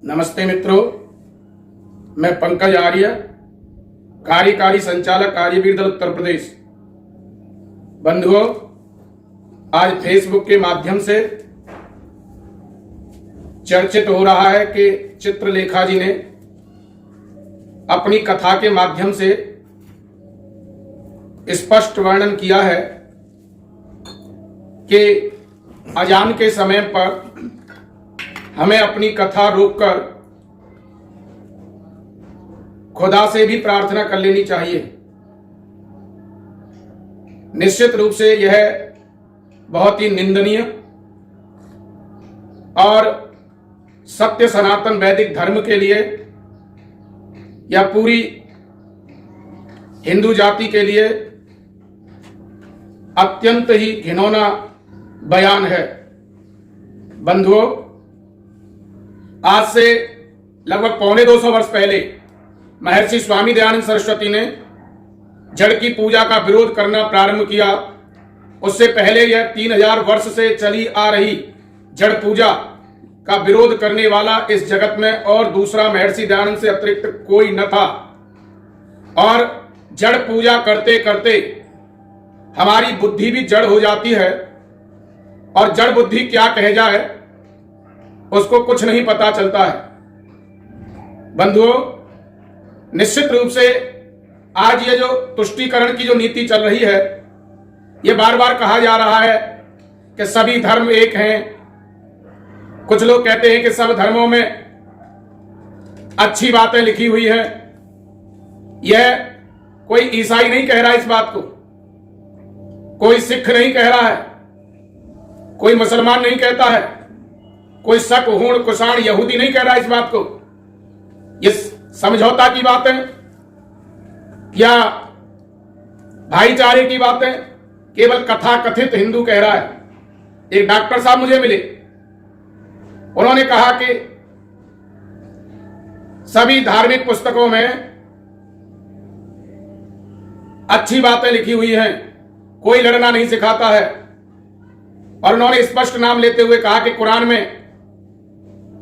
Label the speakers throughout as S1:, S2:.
S1: नमस्ते मित्रों, मैं पंकज आर्य, कार्यकारी संचालक कार्यवीर दल उत्तर प्रदेश। बंधुओं, आज फेसबुक के माध्यम से चर्चित हो रहा है कि चित्रलेखा जी ने अपनी कथा के माध्यम से स्पष्ट वर्णन किया है कि अजान के समय पर हमें अपनी कथा रोककर खुदा से भी प्रार्थना कर लेनी चाहिए। निश्चित रूप से यह बहुत ही निंदनीय और सत्य सनातन वैदिक धर्म के लिए या पूरी हिंदू जाति के लिए अत्यंत ही घिनौना बयान है। बंधुओं, आज से लगभग 250 वर्ष पहले महर्षि स्वामी दयानंद सरस्वती ने जड़ की पूजा का विरोध करना प्रारंभ किया। उससे पहले यह 3000 वर्ष से चली आ रही जड़ पूजा का विरोध करने वाला इस जगत में और दूसरा महर्षि दयानंद से अतिरिक्त कोई न था। और जड़ पूजा करते करते हमारी बुद्धि भी जड़ हो जाती है और जड़ बुद्धि क्या कह जाए उसको कुछ नहीं पता चलता है। बंधुओं, निश्चित रूप से आज ये जो तुष्टीकरण की जो नीति चल रही है, ये बार बार कहा जा रहा है कि सभी धर्म एक हैं। कुछ लोग कहते हैं कि सब धर्मों में अच्छी बातें लिखी हुई हैं। यह कोई ईसाई नहीं कह रहा इस बात को, कोई सिख नहीं कह रहा है, कोई मुसलमान नहीं कहता है, कोई शक हूण कुषाण यहूदी नहीं कह रहा इस बात को। ये समझौता की बातें या भाईचारे की बातें केवल कथा कथित हिंदू कह रहा है। एक डॉक्टर साहब मुझे मिले, उन्होंने कहा कि सभी धार्मिक पुस्तकों में अच्छी बातें लिखी हुई हैं, कोई लड़ना नहीं सिखाता है। और उन्होंने स्पष्ट नाम लेते हुए कहा कि कुरान में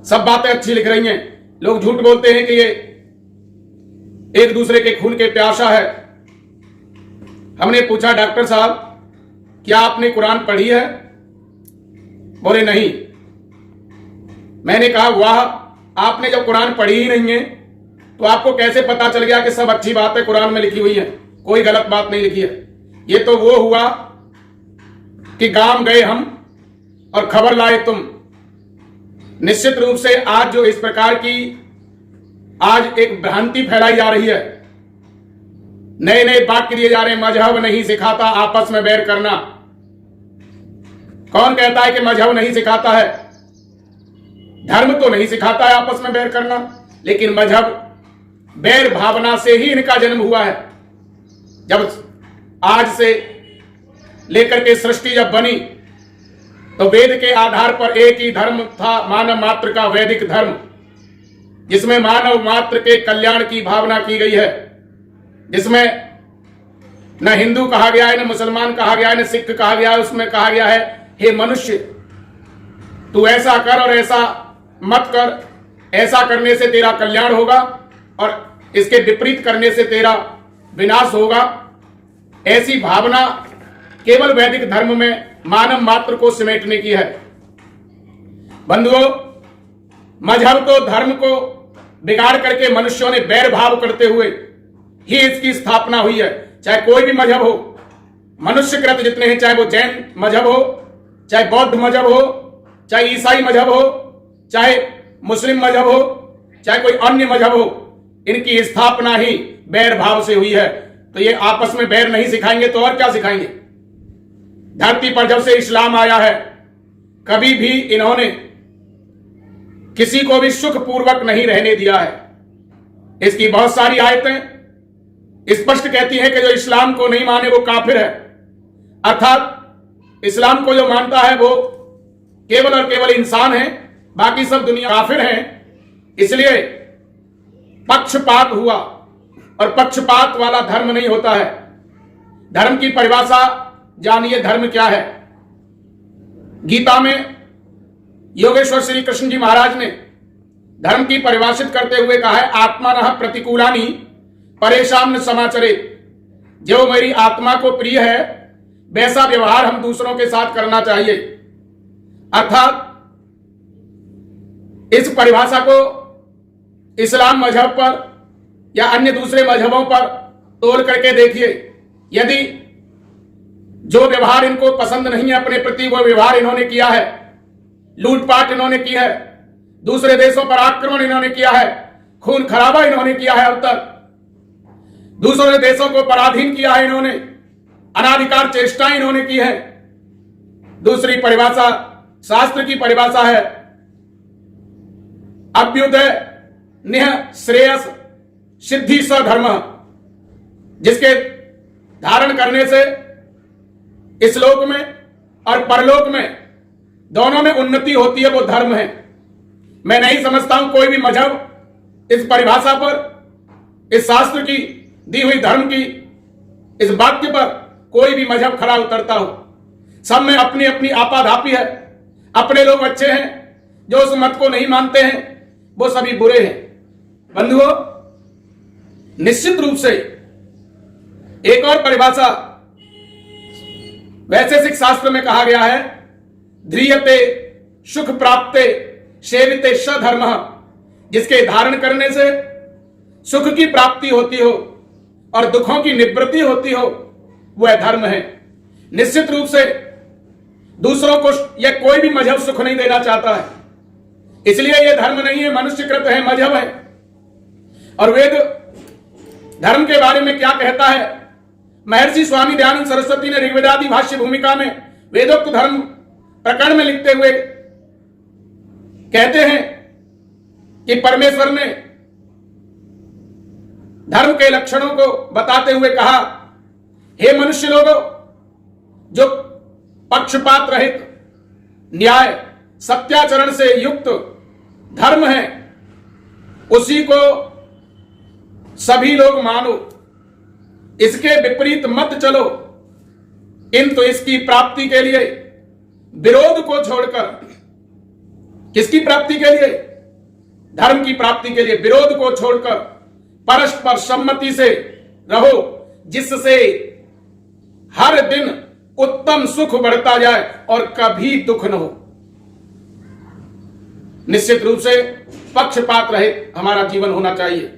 S1: सब बातें अच्छी लिख रही हैं। लोग झूठ बोलते हैं कि ये एक दूसरे के खून के प्यासा है। हमने पूछा, डॉक्टर साहब क्या आपने कुरान पढ़ी है? बोले नहीं। मैंने कहा, वाह, आपने जब कुरान पढ़ी ही नहीं है तो आपको कैसे पता चल गया कि सब अच्छी बातें कुरान में लिखी हुई हैं, कोई गलत बात नहीं लिखी है? ये तो वो हुआ कि गांव गए हम और खबर लाए तुम। निश्चित रूप से आज जो इस प्रकार की आज एक भ्रांति फैलाई जा रही है, नए नए वाक्य दिए जा रहे हैं, मजहब नहीं सिखाता आपस में बैर करना। कौन कहता है कि मजहब नहीं सिखाता है? धर्म तो नहीं सिखाता है आपस में बैर करना, लेकिन मजहब बैर भावना से ही इनका जन्म हुआ है। जब आज से लेकर के सृष्टि जब बनी तो वेद के आधार पर एक ही धर्म था, मानव मात्र का वैदिक धर्म, जिसमें मानव मात्र के कल्याण की भावना की गई है, जिसमें न हिंदू कहा गया है, न मुसलमान कहा गया है, न सिख कहा गया है। उसमें कहा गया है, हे मनुष्य, तू ऐसा कर और ऐसा मत कर, ऐसा करने से तेरा कल्याण होगा और इसके विपरीत करने से तेरा विनाश होगा। ऐसी भावना केवल वैदिक धर्म में मानव मात्र को समेटने की है। बंधुओं, मजहब तो धर्म को बिगाड़ करके मनुष्यों ने बैर भाव करते हुए ही इसकी स्थापना हुई है। चाहे कोई भी मजहब हो, मनुष्यकृत जितने हैं, चाहे वो जैन मजहब हो, चाहे बौद्ध मजहब हो, चाहे ईसाई मजहब हो, चाहे मुस्लिम मजहब हो, चाहे कोई अन्य मजहब हो, इनकी स्थापना ही बैर भाव से हुई है। तो ये आपस में बैर नहीं सिखाएंगे तो और क्या सिखाएंगे? धरती पर जब से इस्लाम आया है, कभी भी इन्होंने किसी को भी सुख पूर्वक नहीं रहने दिया है। इसकी बहुत सारी आयतें स्पष्ट कहती हैं कि जो इस्लाम को नहीं माने वो काफिर है। अर्थात इस्लाम को जो मानता है वो केवल और केवल इंसान है, बाकी सब दुनिया काफिर हैं। इसलिए पक्षपात हुआ, और पक्षपात वाला धर्म नहीं होता है। धर्म की परिभाषा जानिए, धर्म क्या है। गीता में योगेश्वर श्री कृष्ण जी महाराज ने धर्म की परिभाषित करते हुए कहा है, आत्मानः प्रतिकूलानि परेशान न समाचरे। जो मेरी आत्मा को प्रिय है वैसा व्यवहार हम दूसरों के साथ करना चाहिए। अर्थात इस परिभाषा को इस्लाम मजहब पर या अन्य दूसरे मजहबों पर तोल करके देखिए। यदि जो व्यवहार इनको पसंद नहीं है अपने प्रति, वो व्यवहार इन्होंने किया है, लूटपाट इन्होंने की है, दूसरे देशों पर आक्रमण इन्होंने किया है, खून खराबा इन्होंने किया है, अब तक दूसरे देशों को पराधीन किया है इन्होंने, अनाधिकार चेष्टाएं इन्होंने की है। दूसरी परिभाषा शास्त्र की परिभाषा है अभ्युदय निह श्रेयस सिद्धि स धर्म, जिसके धारण करने से इस लोक में और परलोक में दोनों में उन्नति होती है, वो धर्म है। मैं नहीं समझता हूं कोई भी मजहब इस परिभाषा पर, इस शास्त्र की दी हुई धर्म की इस वाक्य पर कोई भी मजहब खड़ा उतरता हो। सब में अपनी अपनी आपाधापी है। अपने लोग अच्छे हैं, जो उस मत को नहीं मानते हैं वो सभी बुरे हैं। बंधुओं, निश्चित रूप से एक और परिभाषा वैशेषिक शास्त्र में कहा गया है, ध्रियते सुख प्राप्ते सेविते सधर्म, जिसके धारण करने से सुख की प्राप्ति होती हो और दुखों की निवृत्ति होती हो, वह धर्म है। निश्चित रूप से दूसरों को यह कोई भी मजहब सुख नहीं देना चाहता है, इसलिए यह धर्म नहीं है, मनुष्यकृत है, मजहब है। और वेद धर्म के बारे में क्या कहता है? महर्षि स्वामी दयानंद सरस्वती ने ऋग्वेदादि भाष्य भूमिका में वेदोक्त धर्म प्रकरण में लिखते हुए कहते हैं कि परमेश्वर ने धर्म के लक्षणों को बताते हुए कहा, हे मनुष्य लोगों, जो पक्षपात रहित न्याय सत्याचरण से युक्त धर्म है उसी को सभी लोग मानो, इसके विपरीत मत चलो, किंतु इसकी प्राप्ति के लिए विरोध को छोड़कर, किसकी प्राप्ति के लिए? धर्म की प्राप्ति के लिए विरोध को छोड़कर परस्पर सम्मति से रहो, जिससे हर दिन उत्तम सुख बढ़ता जाए और कभी दुख न हो। निश्चित रूप से पक्षपात रहित हमारा जीवन होना चाहिए।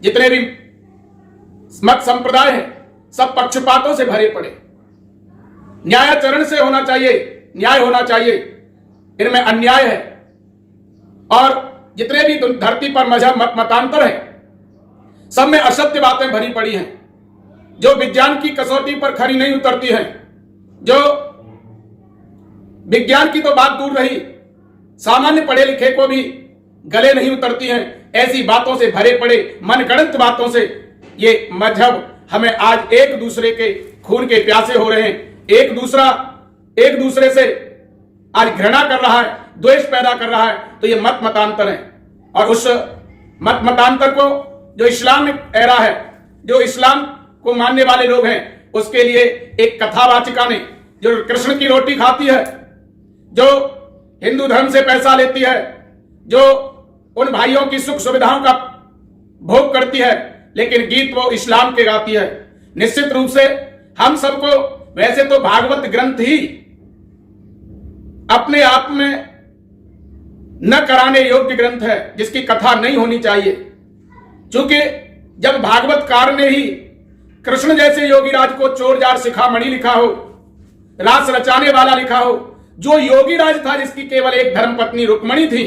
S1: जितने भी मत संप्रदाय हैं सब पक्षपातों से भरे पड़े। न्यायाचरण से होना चाहिए, न्याय होना चाहिए, इनमें अन्याय है। और जितने भी धरती पर मजहब मतांतर है सब में असत्य बातें भरी पड़ी हैं, जो विज्ञान की कसौटी पर खरी नहीं उतरती हैं, जो विज्ञान की तो बात दूर रही, सामान्य पढ़े लिखे को भी गले नहीं उतरती हैं। ऐसी बातों से भरे पड़े, मनगढ़ंत बातों से ये मजहब हमें आज एक दूसरे के खून के प्यासे हो रहे हैं। एक दूसरे से आज घृणा कर रहा है, द्वेष पैदा कर रहा है, तो ये मत मतांतर है। और उस मत मतांतर को जो इस्लामिक एरा है, जो इस्लाम को मानने वाले लोग हैं, उसके लिए एक कथावाचिका ने, जो कृष्ण की रोटी खाती है, जो हिंदू धर्म से पैसा लेती है, जो उन भाइयों की सुख सुविधाओं का भोग करती है, लेकिन गीत वो इस्लाम के गाती है। निश्चित रूप से हम सबको, वैसे तो भागवत ग्रंथ ही अपने आप में न कराने योग्य ग्रंथ है, जिसकी कथा नहीं होनी चाहिए। क्योंकि जब भागवतकार ने ही कृष्ण जैसे योगीराज को चोर जार शिखामणि लिखा हो, रास रचाने वाला लिखा हो, जो योगीराज था जिसकी केवल एक धर्मपत्नी रुक्मणी थी,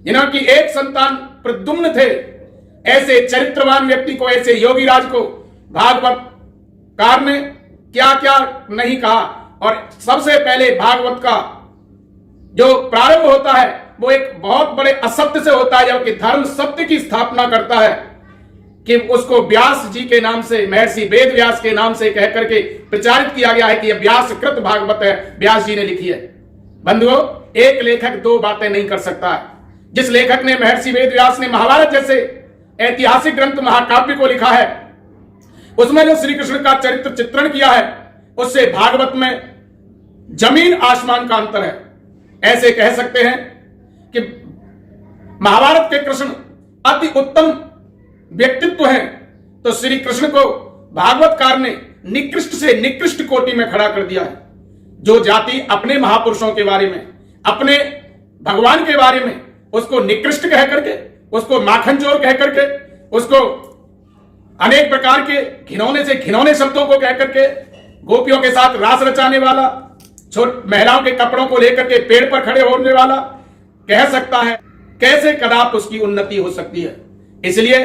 S1: जिनकी एक संतान प्रद्युम्न थे, ऐसे चरित्रवान व्यक्ति को, ऐसे योगीराज को भागवतकार ने क्या क्या नहीं कहा। और सबसे पहले भागवत का जो प्रारंभ होता है वो एक बहुत बड़े असत्य से होता है, जबकि धर्म सत्य की स्थापना करता है कि उसको व्यास जी के नाम से, महर्षि वेद व्यास के नाम से कह करके प्रचारित किया गया है कि यह व्यासकृत भागवत है, व्यास जी ने लिखी है। बंधुओं, एक लेखक दो बातें नहीं कर सकता है। जिस लेखक ने, महर्षि वेद व्यास ने महाभारत जैसे ऐतिहासिक ग्रंथ महाकाव्य को लिखा है, उसमें जो श्री कृष्ण का चरित्र चित्रण किया है, उससे भागवत में जमीन आसमान का अंतर है। ऐसे कह सकते हैं कि महाभारत के कृष्ण अति उत्तम व्यक्तित्व हैं, तो श्री कृष्ण को भागवतकार ने निकृष्ट से निकृष्ट कोटि में खड़ा कर दिया है। जो जाति अपने महापुरुषों के बारे में, अपने भगवान के बारे में उसको निकृष्ट कह करके, उसको माखन चोर कह करके, उसको अनेक प्रकार के घिनौने से घिनौने शब्दों को कह करके, गोपियों के साथ रास रचाने वाला, महिलाओं के कपड़ों को लेकर के पेड़ पर खड़े होने वाला कह सकता है, कैसे कदाप उसकी उन्नति हो सकती है। इसलिए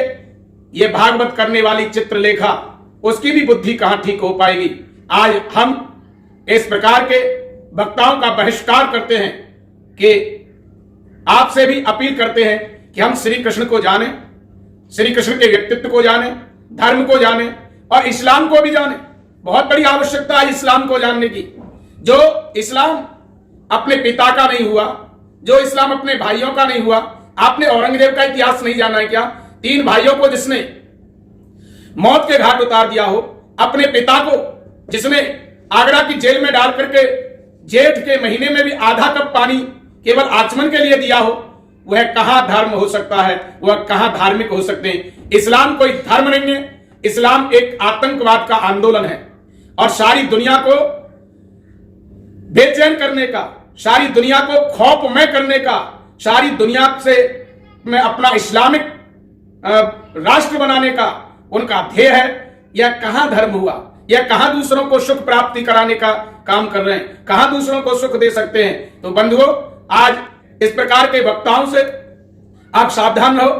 S1: यह भागवत करने वाली चित्रलेखा, उसकी भी बुद्धि कहां ठीक हो पाएगी। आज हम इस प्रकार के वक्ताओं का बहिष्कार करते हैं कि आपसे भी अपील करते हैं कि हम श्री कृष्ण को जानें, श्री कृष्ण के व्यक्तित्व को जानें, धर्म को जानें और इस्लाम को भी जानें। बहुत बड़ी आवश्यकता है इस्लाम को जानने की। जो इस्लाम अपने पिता का नहीं हुआ, जो इस्लाम अपने भाइयों का नहीं हुआ। आपने औरंगजेब का इतिहास नहीं जाना है क्या? 3 भाइयों को जिसने मौत के घाट उतार दिया हो, अपने पिता को जिसने आगरा की जेल में डाल करके जेठ के महीने में भी आधा कप पानी केवल आचमन के लिए दिया हो, वह कहां धर्म हो सकता है, वह कहां धार्मिक हो सकते हैं। इस्लाम कोई धर्म नहीं है, इस्लाम एक आतंकवाद का आंदोलन है और सारी दुनिया को बेचैन करने का, सारी दुनिया को खौफमय करने का, सारी दुनिया से में अपना इस्लामिक राष्ट्र बनाने का उनका ध्येय है। यह कहां धर्म हुआ? यह कहां दूसरों को सुख प्राप्ति कराने का काम कर रहे हैं? कहां दूसरों को सुख दे सकते हैं? तो बंधुओं, आज इस प्रकार के वक्ताओं से आप सावधान रहो।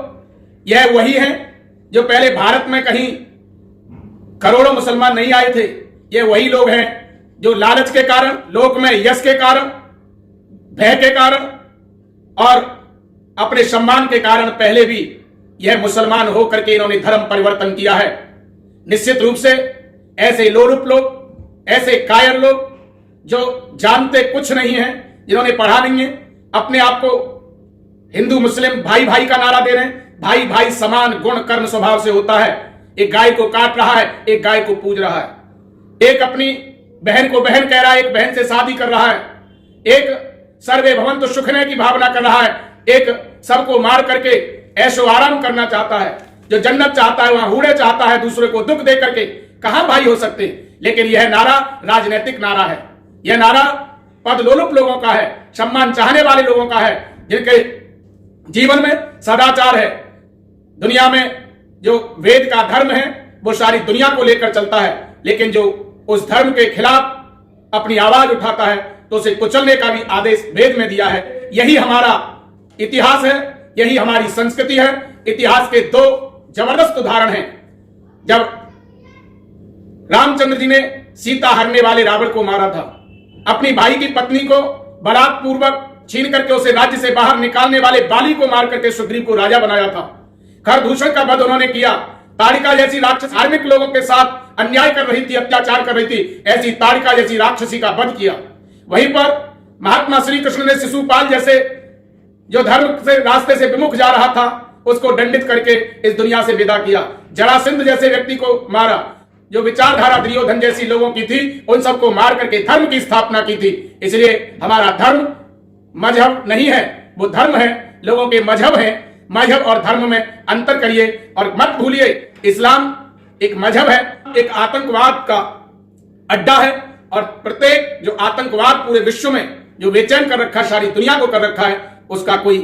S1: यह वही है जो पहले भारत में कहीं करोड़ों मुसलमान नहीं आए थे। यह वही लोग हैं जो लालच के कारण, लोक में यश के कारण, भय के कारण और अपने सम्मान के कारण पहले भी यह मुसलमान होकर के इन्होंने धर्म परिवर्तन किया है। निश्चित रूप से ऐसे लोलुप लोग, ऐसे कायर लोग जो जानते कुछ नहीं है, जिन्होंने पढ़ा नहीं है, अपने आप को हिंदू मुस्लिम भाई भाई का नारा दे रहे हैं। भाई भाई समान गुण कर्म स्वभाव से होता है। एक गाय को काट रहा है, एक गाय को पूज रहा है। एक अपनी बहन को बहन कह रहा है, एक बहन से शादी कर रहा है। एक सर्वे भवन्तु सुखिनः की भावना कर रहा है, एक सबको मार करके ऐशो आराम करना चाहता है। जो जन्नत चाहता है वहां हूड़े चाहता है, दूसरे को दुख दे करके। कहां भाई हो सकते? लेकिन यह नारा राजनीतिक नारा है। यह नारा पद लोलुप लोगों का है, सम्मान चाहने वाले लोगों का है, जिनके जीवन में सदाचार है। दुनिया में जो वेद का धर्म है वो सारी दुनिया को लेकर चलता है, लेकिन जो उस धर्म के खिलाफ अपनी आवाज उठाता है तो उसे कुचलने का भी आदेश वेद में दिया है। यही हमारा इतिहास है, यही हमारी संस्कृति है। इतिहास के 2 जबरदस्त उदाहरण हैं। जब रामचंद्र जी ने सीता हरने वाले रावण को मारा था, अपनी भाई की पत्नी को बलात्पूर्वक छीन करके उसे राज्य से बाहर निकालने वाले बाली को मार करके सुग्रीव को राजा बनाया था। खरदूषण का वध उन्होंने किया। ताड़िका जैसी राक्षस धार्मिक लोगों के साथ अन्याय कर रही थी, अत्याचार कर रही थी, ऐसी ताड़िका जैसी राक्षसी का वध किया। वहीं पर महात्मा श्री कृष्ण ने शिशुपाल जैसे जो धर्म से रास्ते से विमुख जा रहा था उसको दंडित करके इस दुनिया से विदा किया। जरासंध जैसे व्यक्ति को मारा। जो विचारधारा दुर्योधन जैसी लोगों की थी उन सबको मार करके धर्म की स्थापना की थी। इसलिए हमारा धर्म मजहब नहीं है, वो धर्म है, लोगों के मजहब है। मजहब और धर्म में अंतर करिए और मत भूलिए इस्लाम एक मजहब है, एक आतंकवाद का अड्डा है और प्रत्येक जो आतंकवाद पूरे विश्व में जो बेचैन कर रखा है, सारी दुनिया को कर रखा है, उसका कोई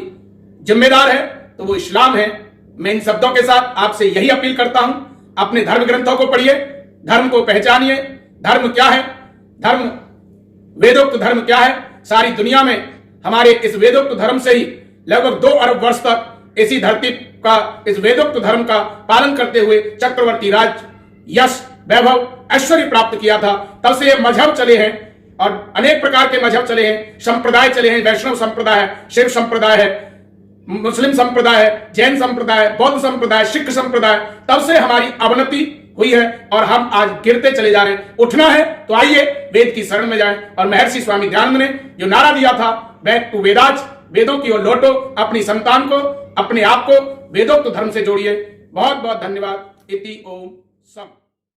S1: जिम्मेदार है तो वो इस्लाम है। मैं इन शब्दों के साथ आपसे यही अपील करता हूं, अपने धर्म ग्रंथों को पढ़िए, धर्म को पहचानिए। धर्म क्या है? धर्म वेदोक्त धर्म क्या है? सारी दुनिया में हमारे इस वेदोक्त धर्म से ही लगभग 2 अरब वर्ष तक इसी धरती का, इस वेदोक्त धर्म का पालन करते हुए चक्रवर्ती राज यश, वैभव, ऐश्वर्य प्राप्त किया था। तब से ये मजहब चले हैं और अनेक प्रकार के मजहब चले हैं, संप्रदाय चले हैं। वैष्णव संप्रदाय है, शिव संप्रदाय है, मुस्लिम संप्रदाय है, जैन संप्रदाय, बौद्ध संप्रदाय, सिख संप्रदाय। तब से हमारी अवनति हुई है और हम आज गिरते चले जा रहे हैं। उठना है तो आइए वेद की शरण में जाएं। और महर्षि स्वामी दयानंद ने जो नारा दिया था, बैक टू वेदाज, वेदों की ओर लौटो, अपनी संतान को, अपने आप को वेदोक्त धर्म से जोड़िए। बहुत बहुत धन्यवाद। इति ओम सम।